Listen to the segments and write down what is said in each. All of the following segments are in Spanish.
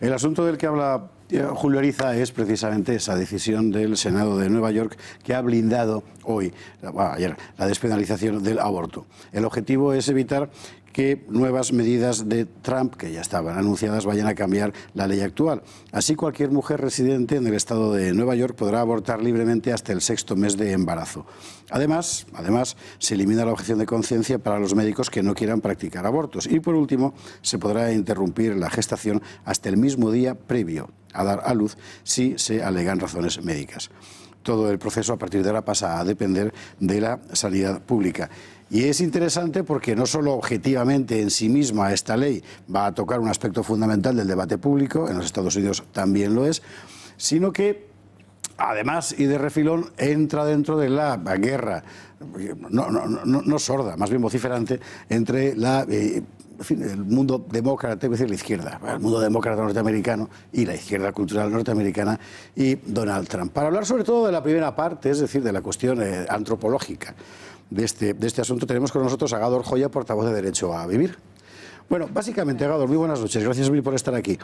El asunto del que habla Julio Ariza es precisamente esa decisión del Senado de Nueva York que ha blindado ayer, la despenalización del aborto. El objetivo es evitar que nuevas medidas de Trump, que ya estaban anunciadas, vayan a cambiar la ley actual. Así, cualquier mujer residente en el estado de Nueva York podrá abortar libremente hasta el 6º mes de embarazo. Además, se elimina la objeción de conciencia para los médicos que no quieran practicar abortos. Y, por último, se podrá interrumpir la gestación hasta el mismo día previo a dar a luz si se alegan razones médicas. Todo el proceso a partir de ahora pasa a depender de la sanidad pública. Y es interesante porque no solo objetivamente en sí misma esta ley va a tocar un aspecto fundamental del debate público, en los Estados Unidos también lo es, sino que además y de refilón entra dentro de la guerra, no sorda, más bien vociferante, entre el mundo demócrata, es decir, la izquierda, el mundo demócrata norteamericano y la izquierda cultural norteamericana y Donald Trump. Para hablar sobre todo de la primera parte, es decir, de la cuestión antropológica de este asunto, tenemos con nosotros a Gádor Joya, portavoz de Derecho a Vivir. Bueno, básicamente, Gádor, muy buenas noches. Gracias mil por estar aquí.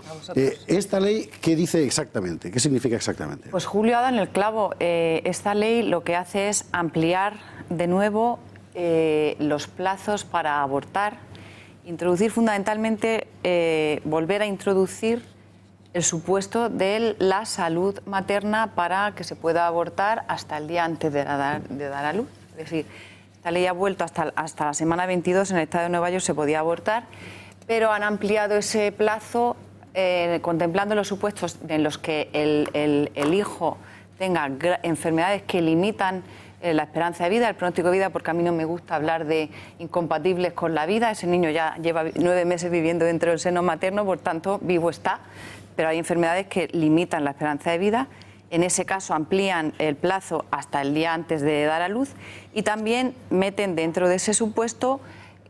¿Esta ley qué dice exactamente? ¿Qué significa exactamente? Pues Julio ha dado en el clavo. Esta ley lo que hace es ampliar de nuevo los plazos para abortar, introducir fundamentalmente, volver a introducir el supuesto de la salud materna para que se pueda abortar hasta el día antes de dar a luz. Es decir, esta ley ha vuelto hasta la semana 22 en el estado de Nueva York se podía abortar, pero han ampliado ese plazo contemplando los supuestos en los que el hijo tenga enfermedades que limitan la esperanza de vida, el pronóstico de vida, porque a mí no me gusta hablar de incompatibles con la vida. Ese niño ya lleva 9 meses viviendo dentro del seno materno, por tanto, vivo está, pero hay enfermedades que limitan la esperanza de vida. En ese caso amplían el plazo hasta el día antes de dar a luz y también meten dentro de ese supuesto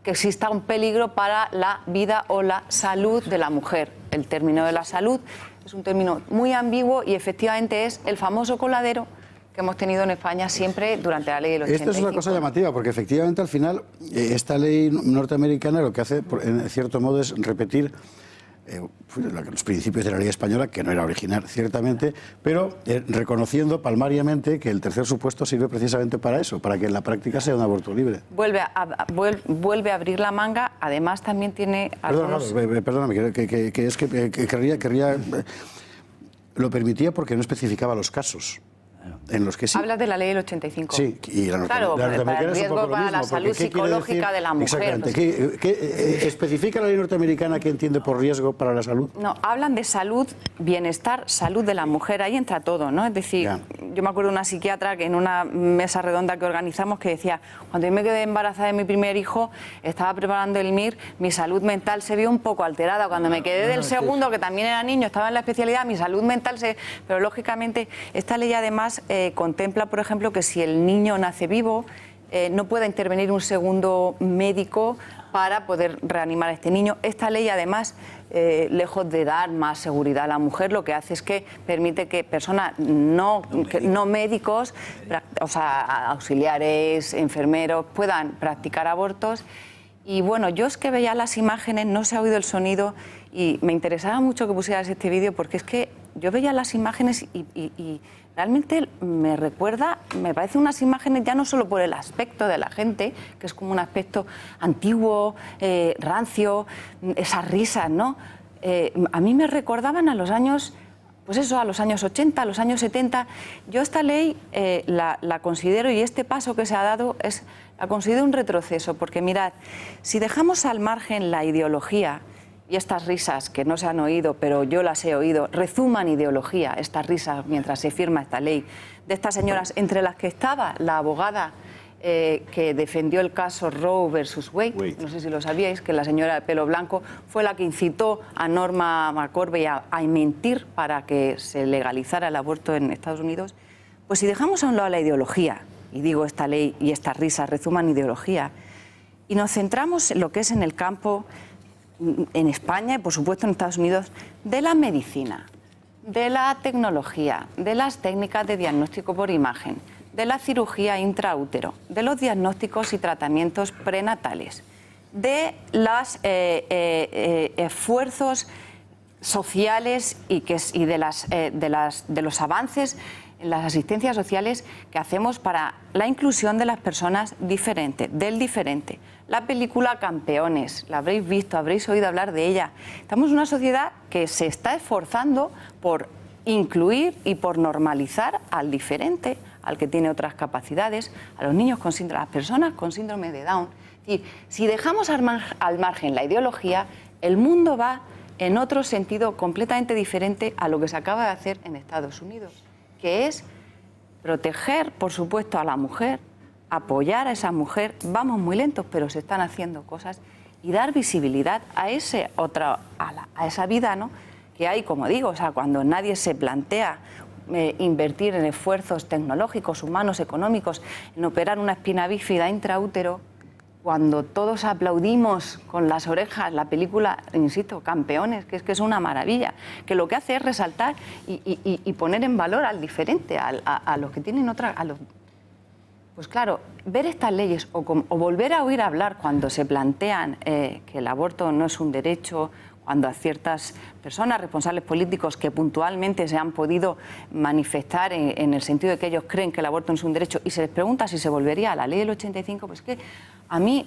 que exista un peligro para la vida o la salud de la mujer. El término de la salud es un término muy ambiguo y efectivamente es el famoso coladero que hemos tenido en España siempre durante la ley del 85. Esto es una cosa llamativa, porque efectivamente al final esta ley norteamericana lo que hace, en cierto modo, es repetir los principios de la ley española, que no era original, ciertamente, pero reconociendo palmariamente que el tercer supuesto sirve precisamente para eso, para que en la práctica sea un aborto libre. Vuelve a abrir la manga, además también tiene... Perdóname, que es que querría lo permitía porque no especificaba los casos en los que sí. Hablas de la ley del 85. Sí, y la norteamericana el riesgo para la salud psicológica de la mujer. Exactamente. ¿Qué especifica la ley norteamericana qué entiende por riesgo para la salud? No, hablan de salud, bienestar, salud de la mujer, ahí entra todo, ¿no? Es decir, yo me acuerdo de una psiquiatra que en una mesa redonda que organizamos que decía, cuando yo me quedé embarazada de mi primer hijo, estaba preparando el MIR, mi salud mental se vio un poco alterada. Cuando me quedé del segundo, que también era niño, estaba en la especialidad, mi salud mental se... Pero lógicamente, esta ley además contempla, por ejemplo, que si el niño nace vivo, no pueda intervenir un segundo médico para poder reanimar a este niño. Esta ley, además, lejos de dar más seguridad a la mujer, lo que hace es que permite que personas no médicos, o sea, auxiliares, enfermeros, puedan practicar abortos. Y bueno, yo es que veía las imágenes, no se ha oído el sonido y me interesaba mucho que pusieras este vídeo porque es que yo veía las imágenes y realmente me parece unas imágenes ya no solo por el aspecto de la gente, que es como un aspecto antiguo, rancio, esas risas, ¿no? A mí me recordaban a los años, pues eso, a los años 80, a los años 70. Yo esta ley la considero, y este paso que se ha dado, la considero un retroceso, porque mirad, si dejamos al margen la ideología, y estas risas que no se han oído, pero yo las he oído, rezuman ideología, estas risas mientras se firma esta ley, de estas señoras, entre las que estaba la abogada que defendió el caso Roe versus Wade, no sé si lo sabíais, que la señora de pelo blanco fue la que incitó a Norma McCorvey a mentir para que se legalizara el aborto en Estados Unidos. Pues si dejamos a un lado la ideología, y digo esta ley y estas risas rezuman ideología, y nos centramos en lo que es en el campo en España y por supuesto en Estados Unidos, de la medicina, de la tecnología, de las técnicas de diagnóstico por imagen, de la cirugía intraútero, de los diagnósticos y tratamientos prenatales, de los esfuerzos sociales y de los avances en las asistencias sociales que hacemos para la inclusión de las personas diferentes, del diferente. La película Campeones, la habréis visto, habréis oído hablar de ella. Estamos en una sociedad que se está esforzando por incluir y por normalizar al diferente, al que tiene otras capacidades, a los niños con síndrome, a las personas con síndrome de Down. Es decir, si dejamos al margen la ideología, el mundo va en otro sentido completamente diferente a lo que se acaba de hacer en Estados Unidos, que es proteger, por supuesto, a la mujer, apoyar a esa mujer. Vamos muy lentos, pero se están haciendo cosas, y dar visibilidad a esa vida, ¿no?, que hay, como digo, o sea, cuando nadie se plantea invertir en esfuerzos tecnológicos, humanos, económicos, en operar una espina bífida intraútero, cuando todos aplaudimos con las orejas la película, insisto, Campeones, que es una maravilla, que lo que hace es resaltar y poner en valor al diferente, a los que tienen otra... Pues claro, ver estas leyes o volver a oír hablar cuando se plantean que el aborto no es un derecho, cuando a ciertas personas, responsables políticos que puntualmente se han podido manifestar en el sentido de que ellos creen que el aborto no es un derecho, y se les pregunta si se volvería a la ley del 85, pues que a mí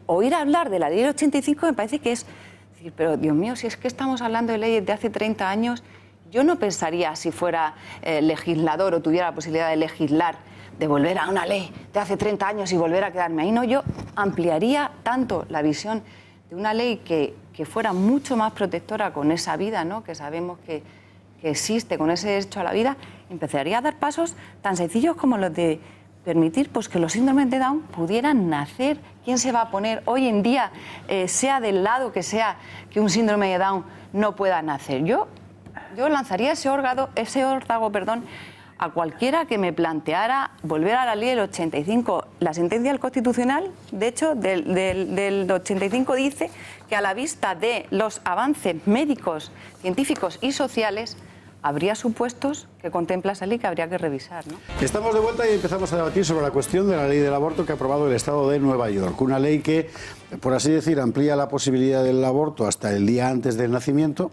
oír hablar de la ley del 85 me parece que es decir, pero Dios mío, si es que estamos hablando de leyes de hace 30 años, yo no pensaría, si fuera legislador o tuviera la posibilidad de legislar, de volver a una ley de hace 30 años y volver a quedarme ahí. No, yo ampliaría tanto la visión de una ley que fuera mucho más protectora con esa vida, ¿no?, que sabemos que existe, con ese derecho a la vida. Empezaría a dar pasos tan sencillos como los de permitir, pues, que los síndromes de Down pudieran nacer. ¿Quién se va a poner hoy en día, sea del lado que sea, que un síndrome de Down no pueda nacer? Yo lanzaría ese órdago, a cualquiera que me planteara volver a la ley del 85. La sentencia del Constitucional, de hecho, del 85 dice que a la vista de los avances médicos, científicos y sociales, habría supuestos que contempla esa ley que habría que revisar, ¿no? Estamos de vuelta y empezamos a debatir sobre la cuestión de la ley del aborto que ha aprobado el Estado de Nueva York. Una ley que, por así decir, amplía la posibilidad del aborto hasta el día antes del nacimiento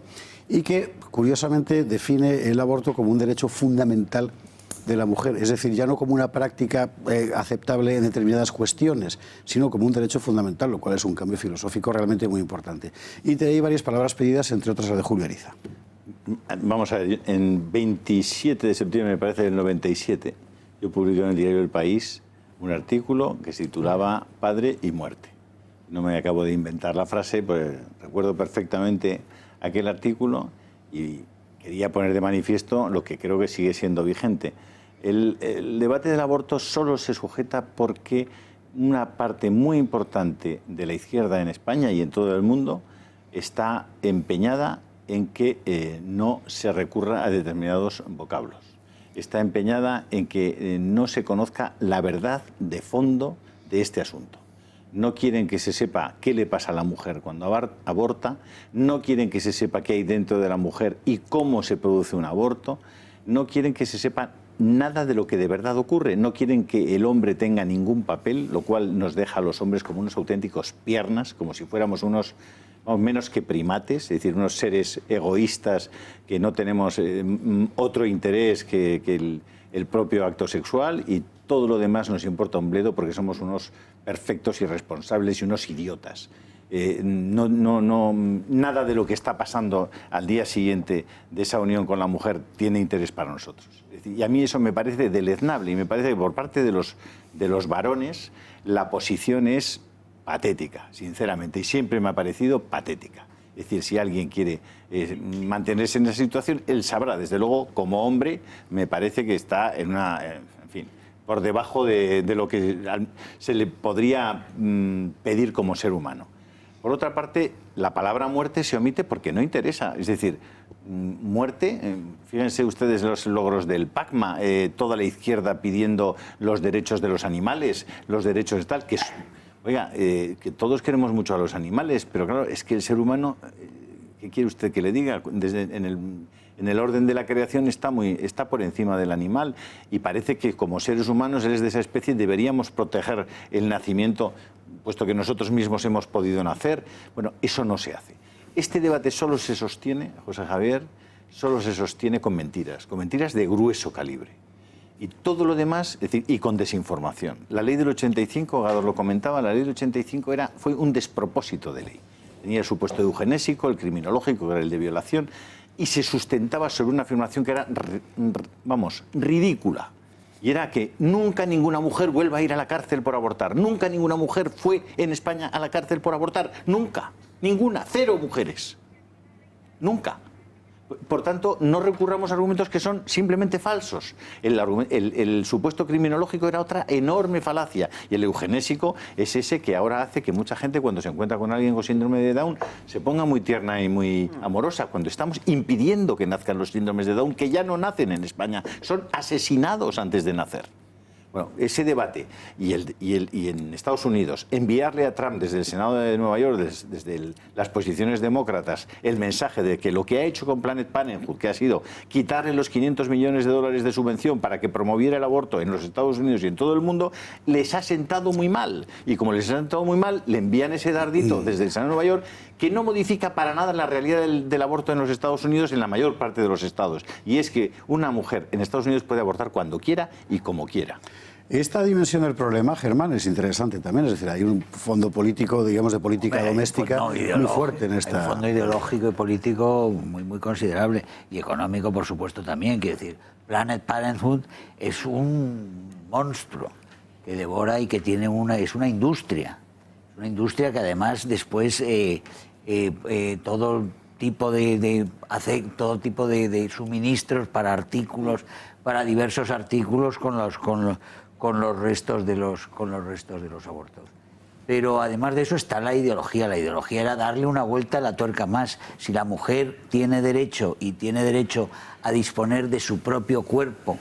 y que, curiosamente, define el aborto como un derecho fundamental de la mujer, es decir, ya no como una práctica aceptable en determinadas cuestiones, sino como un derecho fundamental, lo cual es un cambio filosófico realmente muy importante. Y te doy varias palabras pedidas, entre otras la de Julio Ariza. Vamos a ver, en 27 de septiembre, me parece, del 97, yo publiqué en el diario El País un artículo que se titulaba Padre y muerte. No me acabo de inventar la frase, pues recuerdo perfectamente aquel artículo y quería poner de manifiesto lo que creo que sigue siendo vigente. El debate del aborto solo se sujeta porque una parte muy importante de la izquierda en España y en todo el mundo está empeñada en que no se recurra a determinados vocablos. Está empeñada en que no se conozca la verdad de fondo de este asunto. No quieren que se sepa qué le pasa a la mujer cuando aborta, no quieren que se sepa qué hay dentro de la mujer y cómo se produce un aborto, no quieren que se sepa nada de lo que de verdad ocurre, no quieren que el hombre tenga ningún papel, lo cual nos deja a los hombres como unos auténticos piernas, como si fuéramos unos menos que primates, es decir, unos seres egoístas que no tenemos otro interés que el propio acto sexual, y todo lo demás nos importa un bledo porque somos unos perfectos irresponsables y unos idiotas. Nada de lo que está pasando al día siguiente de esa unión con la mujer tiene interés para nosotros. Es decir, y a mí eso me parece deleznable y me parece que por parte de los varones la posición es patética, sinceramente, y siempre me ha parecido patética. Es decir, si alguien quiere mantenerse en esa situación, él sabrá. Desde luego, como hombre, me parece que está en una... en fin, por debajo de lo que se le podría pedir como ser humano. Por otra parte, la palabra muerte se omite porque no interesa. Es decir, muerte, fíjense ustedes los logros del PACMA, toda la izquierda pidiendo los derechos de los animales, los derechos de tal, que... Oiga, que todos queremos mucho a los animales, pero claro, es que el ser humano, ¿qué quiere usted que le diga? En el orden de la creación está por encima del animal, y parece que como seres humanos, seres de esa especie, deberíamos proteger el nacimiento, puesto que nosotros mismos hemos podido nacer. Bueno, eso no se hace. Este debate solo se sostiene, José Javier, solo se sostiene con mentiras de grueso calibre. Y todo lo demás, es decir, y con desinformación. La ley del 85, Gádor lo comentaba, la ley del 85 fue un despropósito de ley. Tenía el supuesto eugenésico, el criminológico, que era el de violación, y se sustentaba sobre una afirmación que era, vamos, ridícula. Y era que nunca ninguna mujer vuelva a ir a la cárcel por abortar. Nunca ninguna mujer fue en España a la cárcel por abortar. Nunca. Ninguna. 0 mujeres. Nunca. Por tanto, no recurramos a argumentos que son simplemente falsos. El supuesto criminológico era otra enorme falacia. Y el eugenésico es ese que ahora hace que mucha gente, cuando se encuentra con alguien con síndrome de Down, se ponga muy tierna y muy amorosa. Cuando estamos impidiendo que nazcan los síndromes de Down, que ya no nacen en España, son asesinados antes de nacer. Bueno, ese debate y en Estados Unidos, enviarle a Trump desde el Senado de Nueva York, desde las posiciones demócratas, el mensaje de que lo que ha hecho con Planned Parenthood, que ha sido quitarle los 500 millones de dólares de subvención para que promoviera el aborto en los Estados Unidos y en todo el mundo, les ha sentado muy mal. Y como les ha sentado muy mal, le envían ese dardito desde el Senado de Nueva York, que no modifica para nada la realidad del aborto en los Estados Unidos, en la mayor parte de los estados. Y es que una mujer en Estados Unidos puede abortar cuando quiera y como quiera. Esta dimensión del problema, Germán, es interesante también. Es decir, hay un fondo político, digamos, de política doméstica muy fuerte en esta... Hay un fondo ideológico y político muy considerable. Y económico, por supuesto, también. Quiero decir, Planned Parenthood es un monstruo que devora y que tiene es una industria. Es una industria que además después todo tipo de suministros para artículos, para diversos artículos con los restos de los abortos. Pero además de eso está la ideología. La ideología era darle una vuelta a la tuerca más. Si la mujer tiene derecho a disponer de su propio cuerpo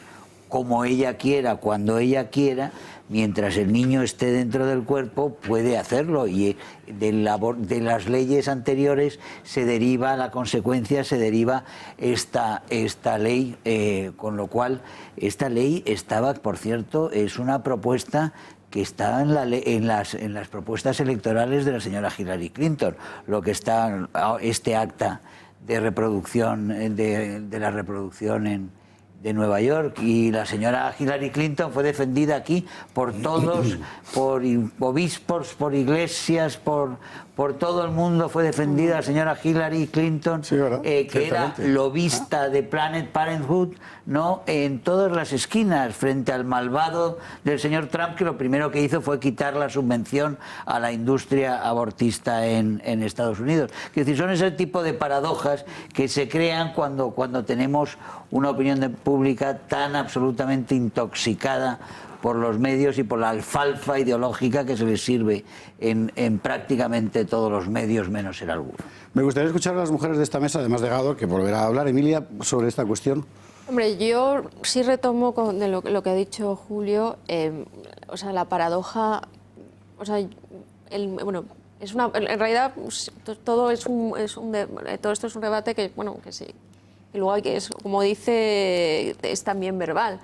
como ella quiera, cuando ella quiera, mientras el niño esté dentro del cuerpo, puede hacerlo. Y de las leyes anteriores se deriva esta ley, con lo cual esta ley estaba, por cierto, es una propuesta que está en las propuestas electorales de la señora Hillary Clinton, lo que está este acta de reproducción de la reproducción de Nueva York, y la señora Hillary Clinton fue defendida aquí por todos, por obispos, por iglesias, por todo el mundo fue defendida la señora Hillary Clinton, sí, que era lobista de Planned Parenthood, ¿no?, en todas las esquinas, frente al malvado del señor Trump, que lo primero que hizo fue quitar la subvención a la industria abortista en Estados Unidos. Es decir, son ese tipo de paradojas que se crean cuando tenemos una opinión pública tan absolutamente intoxicada por los medios y por la alfalfa ideológica que se les sirve en prácticamente todos los medios, menos en alguno. Me gustaría escuchar a las mujeres de esta mesa, además de Gádor, que volverá a hablar. Emilia, sobre esta cuestión. Hombre, yo sí retomo de lo que ha dicho Julio, o sea, la paradoja, o sea, bueno, es una, en realidad todo esto es un debate que, bueno, que sí, que luego hay que, como dice, es también verbal.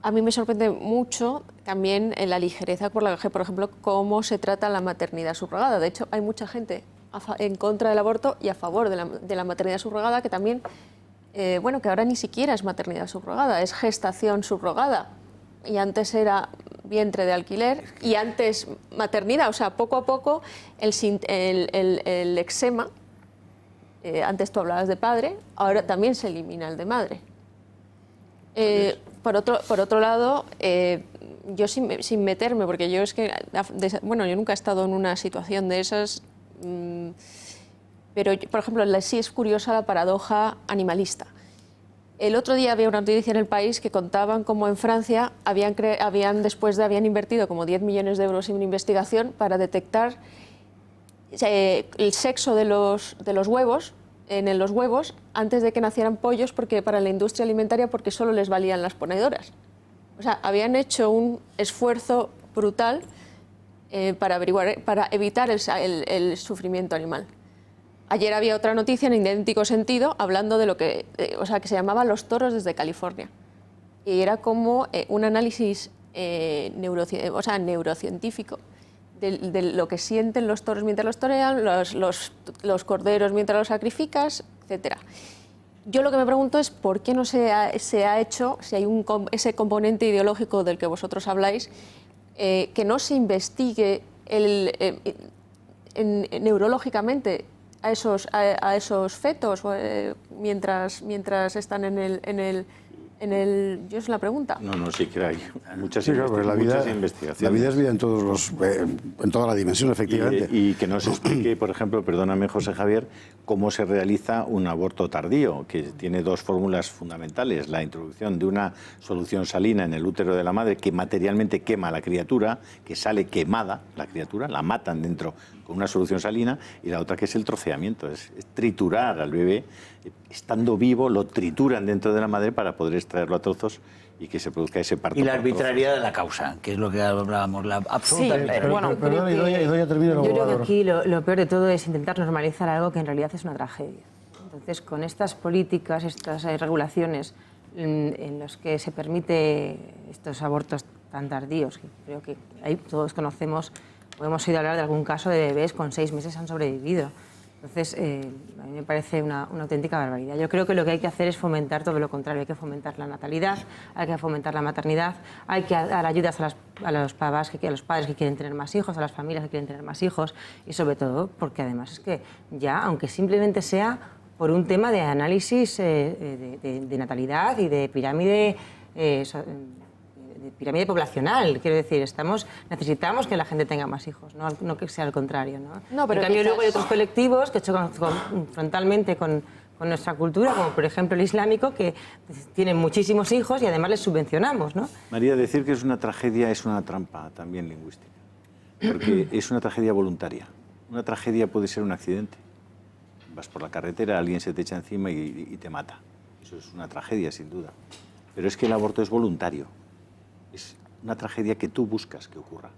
A mí me sorprende mucho también la ligereza por la que, por ejemplo, cómo se trata la maternidad subrogada. De hecho, hay mucha gente en contra del aborto y a favor de la maternidad subrogada, que también, bueno, que ahora ni siquiera es maternidad subrogada, es gestación subrogada. Y antes era vientre de alquiler y antes maternidad. O sea, poco a poco el eczema, antes tú hablabas de padre, ahora también se elimina el de madre. Por otro lado, yo sin meterme, porque yo es que, bueno, yo nunca he estado en una situación de esas, pero, por ejemplo, sí es curiosa la paradoja animalista. El otro día había una noticia en El País que contaban cómo en Francia habían invertido como 10 millones de euros en investigación para detectar el sexo de los huevos, en los huevos, antes de que nacieran pollos, porque para la industria alimentaria, porque solo les valían las ponedoras. O sea, habían hecho un esfuerzo brutal para evitar el sufrimiento animal. Ayer había otra noticia en idéntico sentido, hablando de lo que, que se llamaba Los toros desde California. Y era como un análisis neurocientífico de lo que sienten los toros mientras los torean, los corderos mientras los sacrificas, etcétera. Yo lo que me pregunto es por qué no se ha hecho, si hay ese componente ideológico del que vosotros habláis, que no se investigue neurológicamente a esos fetos mientras están en el yo es la pregunta. No, sí que hay muchas, sí, claro, muchas investigaciones. La vida es vida en toda la dimensión, efectivamente. Y que nos explique, por ejemplo, perdóname José Javier, cómo se realiza un aborto tardío, que tiene dos fórmulas fundamentales. La introducción de una solución salina en el útero de la madre que materialmente quema a la criatura, que sale quemada la criatura, la matan dentro con una solución salina, y la otra que es el troceamiento, es triturar al bebé, estando vivo, lo trituran dentro de la madre para poder extraerlo a trozos y que se produzca ese parto. Y la arbitrariedad de la causa, que es lo que hablábamos, la absoluta arbitrariedad. Perdón, Idoia, termina. Yo creo que aquí lo peor de todo es intentar normalizar algo que en realidad es una tragedia. Entonces, con estas políticas, estas regulaciones en las que se permite estos abortos tan tardíos, que creo que ahí todos conocemos, o hemos oído hablar de algún caso de bebés con 6 meses han sobrevivido. Entonces, a mí me parece una auténtica barbaridad. Yo creo que lo que hay que hacer es fomentar todo lo contrario. Hay que fomentar la natalidad, hay que fomentar la maternidad, hay que dar ayudas a los padres que quieren tener más hijos, a las familias que quieren tener más hijos, y sobre todo porque además es que ya, aunque simplemente sea por un tema de análisis de natalidad y de pirámide poblacional, quiero decir, necesitamos que la gente tenga más hijos, no que sea al contrario, ¿no? Pero en cambio luego hay otros colectivos que chocan frontalmente con nuestra cultura, como por ejemplo el islámico, que tienen muchísimos hijos y además les subvencionamos, ¿no? María, decir que es una tragedia es una trampa también lingüística, porque es una tragedia voluntaria. Una tragedia puede ser un accidente. Vas por la carretera, alguien se te echa encima y te mata. Eso es una tragedia, sin duda. Pero es que el aborto es voluntario. Es una tragedia que tú buscas que ocurra.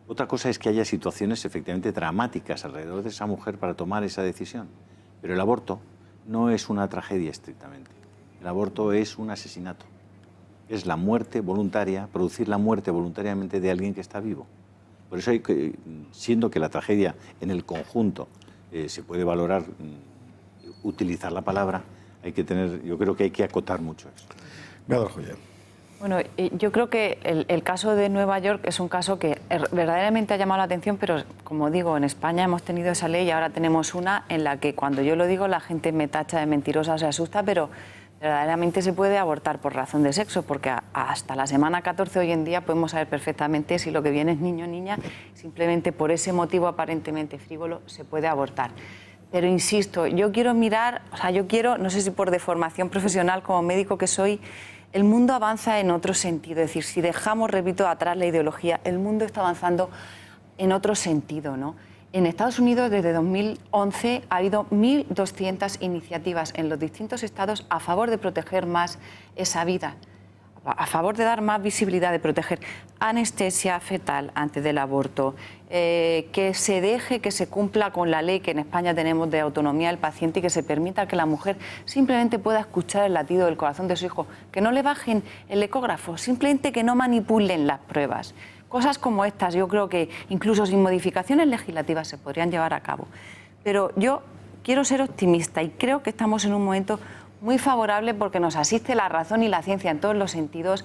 Otra cosa es que haya situaciones efectivamente dramáticas alrededor de esa mujer para tomar esa decisión. Pero el aborto no es una tragedia estrictamente. El aborto es un asesinato. Es la muerte voluntaria, producir la muerte voluntariamente de alguien que está vivo. Por eso, siendo que la tragedia en el conjunto se puede valorar, utilizar la palabra, yo creo que hay que acotar mucho eso. Beatriz Joya. Bueno, yo creo que el caso de Nueva York es un caso que verdaderamente ha llamado la atención, pero como digo, en España hemos tenido esa ley y ahora tenemos una en la que cuando yo lo digo la gente me tacha de mentirosa o se asusta, pero verdaderamente se puede abortar por razón de sexo, porque hasta la semana 14 hoy en día podemos saber perfectamente si lo que viene es niño o niña, simplemente por ese motivo aparentemente frívolo se puede abortar. Pero insisto, yo quiero mirar, no sé si por deformación profesional como médico que soy, el mundo avanza en otro sentido, es decir, si dejamos, repito, atrás la ideología, el mundo está avanzando en otro sentido, ¿no? En Estados Unidos, desde 2011, ha habido 1.200 iniciativas en los distintos estados a favor de proteger más esa vida, a favor de dar más visibilidad, de proteger anestesia fetal antes del aborto, que se deje que se cumpla con la ley que en España tenemos de autonomía del paciente y que se permita que la mujer simplemente pueda escuchar el latido del corazón de su hijo, que no le bajen el ecógrafo, simplemente que no manipulen las pruebas. Cosas como estas yo creo que incluso sin modificaciones legislativas se podrían llevar a cabo. Pero yo quiero ser optimista y creo que estamos en un momento muy favorable porque nos asiste la razón y la ciencia en todos los sentidos.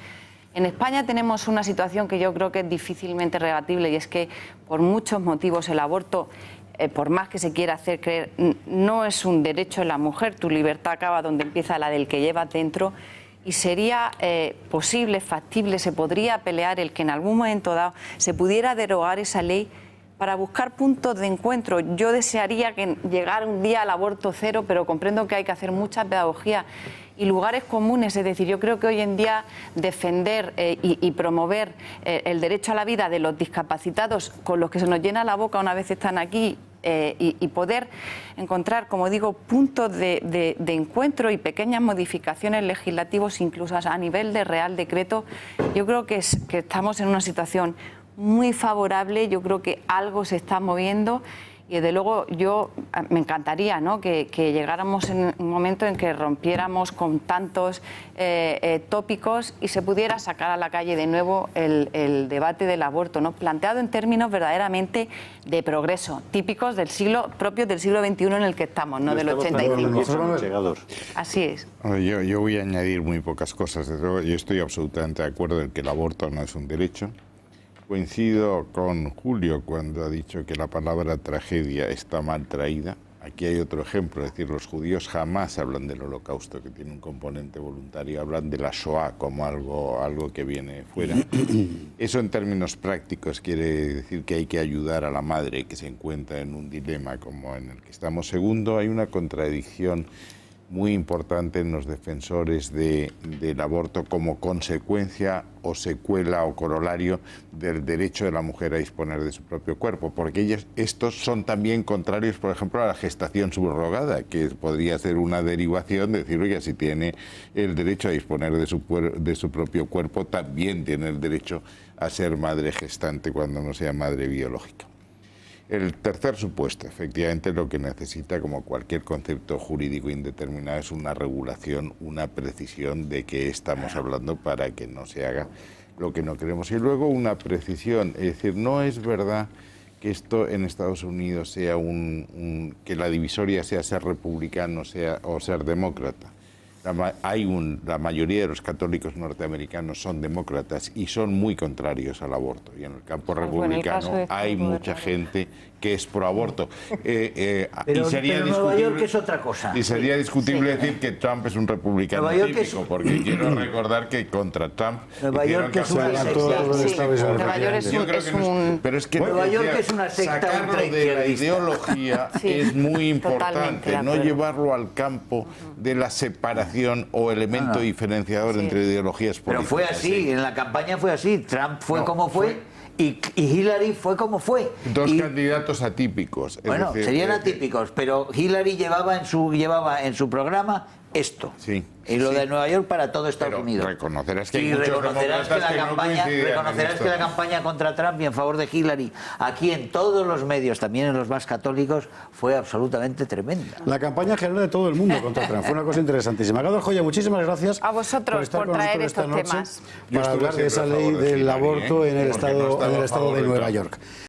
En España tenemos una situación que yo creo que es difícilmente rebatible y es que por muchos motivos el aborto, por más que se quiera hacer creer, no es un derecho de la mujer. Tu libertad acaba donde empieza la del que llevas dentro. Y sería posible, factible, se podría pelear el que en algún momento dado se pudiera derogar esa ley para buscar puntos de encuentro. Yo desearía que llegara un día al aborto cero, pero comprendo que hay que hacer mucha pedagogía y lugares comunes. Es decir, yo creo que hoy en día defender y promover el derecho a la vida de los discapacitados, con los que se nos llena la boca una vez están aquí, y poder encontrar, como digo, puntos de encuentro y pequeñas modificaciones legislativas, incluso a nivel de Real Decreto, yo creo que estamos en una situación muy favorable. Yo creo que algo se está moviendo Y desde luego me encantaría, ¿no?, que llegáramos en un momento en que rompiéramos con tantos tópicos y se pudiera sacar a la calle de nuevo el debate del aborto, ¿no?, planteado en términos verdaderamente de progreso, típicos propios del siglo XXI en el que estamos, no del 85. Así es. Yo voy a añadir muy pocas cosas. Desde luego, yo estoy absolutamente de acuerdo en que el aborto no es un derecho. Coincido con Julio cuando ha dicho que la palabra tragedia está mal traída. Aquí hay otro ejemplo, es decir, los judíos jamás hablan del Holocausto, que tiene un componente voluntario, hablan de la Shoah como algo que viene fuera. Eso en términos prácticos quiere decir que hay que ayudar a la madre que se encuentra en un dilema como en el que estamos. Segundo, hay una contradicción muy importante en los defensores del aborto como consecuencia o secuela o corolario del derecho de la mujer a disponer de su propio cuerpo, porque estos son también contrarios, por ejemplo, a la gestación subrogada, que podría ser una derivación de decir, oye, si tiene el derecho a disponer de su propio cuerpo, también tiene el derecho a ser madre gestante cuando no sea madre biológica. El tercer supuesto, efectivamente, lo que necesita, como cualquier concepto jurídico indeterminado, es una regulación, una precisión de qué estamos hablando para que no se haga lo que no queremos. Y luego una precisión, es decir, no es verdad que esto en Estados Unidos sea que la divisoria sea ser republicano o ser demócrata. La mayoría de los católicos norteamericanos son demócratas y son muy contrarios al aborto. Y en el campo republicano hay mucha gente que es pro aborto. Pero Nueva York es otra cosa. Y sería discutible decir que Trump es un republicano típico, porque quiero recordar que contra Trump Nueva York es una secta. Nueva York es un... Pero es que Nueva York es una secta sacarlo de la ideología es muy importante, no llevarlo al campo de la separación o elemento diferenciador entre ideologías políticas. Pero fue así, en la campaña fue así. Trump fue como fue. Y Hillary fue como fue. Dos candidatos atípicos. Bueno, serían atípicos, pero Hillary llevaba en su programa esto. Sí. Y lo de Nueva York para todo Estados Unidos. Reconocerás que hay y muchos reconocerás que la esto. campaña contra Trump y en favor de Hillary, aquí en todos los medios, también en los más católicos, fue absolutamente tremenda. La campaña general de todo el mundo contra Trump fue una cosa interesantísima. Gador Joya, muchísimas gracias a vosotros por traer estos temas. Para hablar de esa ley del aborto en el estado de Nueva York.